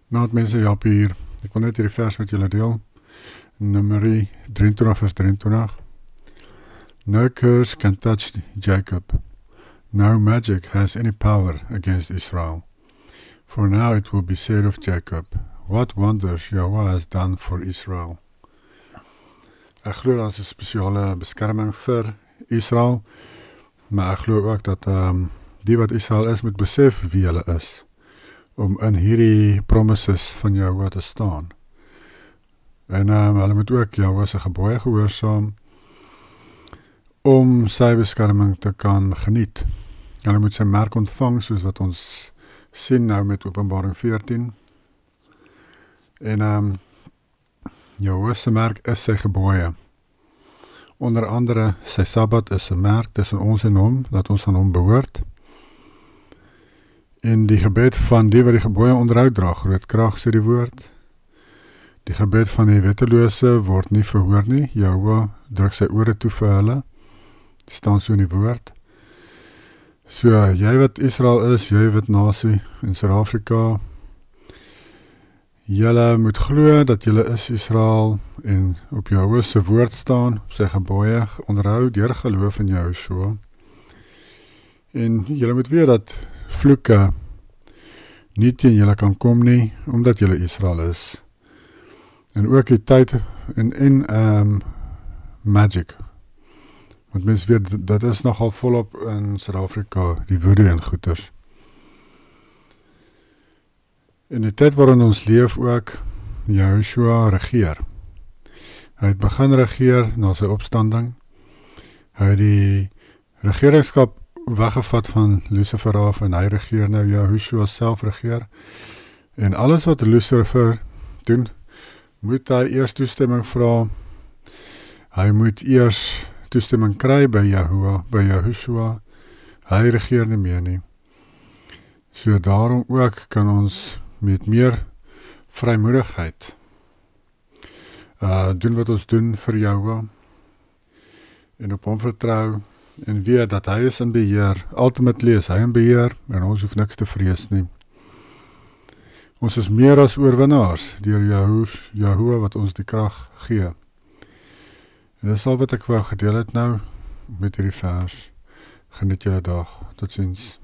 Nou, mense, Jaap hier. Ek wil net hierdie vers met julle deel. Numeri 23 vers 23. No curse can touch Jacob. No magic has any power against Israel. For now it will be said of Jacob, what wonders Yahweh has done for Israel. Ek glo daar is 'n spesiale beskerming vir Israel, maar ek glo ook dat die wat Israel is moet besef wie hulle is, om in hierdie promises van Yahweh te staan. En hulle moet ook Yahweh se gebooie gehoorsaam, om sy beskerming te kan geniet. Hulle moet sy merk ontvang, soos wat ons sien nou met Openbaring 14. En Yahweh se merk is sy gebooie. Onder andere, sy Sabbat is 'n merk tussen ons en hom, dat ons aan hom behoort. En die gebed van die wat die gebooie onderhou dra groot krag, sê die woord. Die gebed van die wettelose word nie verhoor nie. Yahweh druk sy ore toe vir hulle. Staan so in die woord. So, jy wat Israel is, jy wat nasie in Suid-Afrika, julle moet glo dat julle is Israel en op Yahweh se woord staan, op sy gebooie onderhou deur geloof in Yahushua. En julle moet weet dat vloeke nie teen julle kan kom nie, omdat julle Israel is. En ook die tyd en magic. Want mens weet, dat is nogal volop in Suid-Afrika, die woede en goeters. In die tyd waarin ons leef ook, Yahushua regeer. Hy het begin regeer na sy opstanding. Hy het die regeringskap weggevat van Lucifer af en hy regeer nou, Yahushua self regeer. En alles wat Lucifer doen, moet hy eers toestemming vra. Hy moet eers toestemming kry by Yahushua. Hy regeer nie meer nie. So daarom ook kan ons met meer vrymoedigheid doen wat ons doen vir Yahweh en op hom vertrou en weet dat hy is in beheer. Ultimately is hy in beheer en ons hoef niks te vrees nie. Ons is meer as oorwinnaars deur Yahweh wat ons die krag gee. En dis al wat ek wou gedeel het nou met hierdie vers. Geniet julle dag. Totsiens.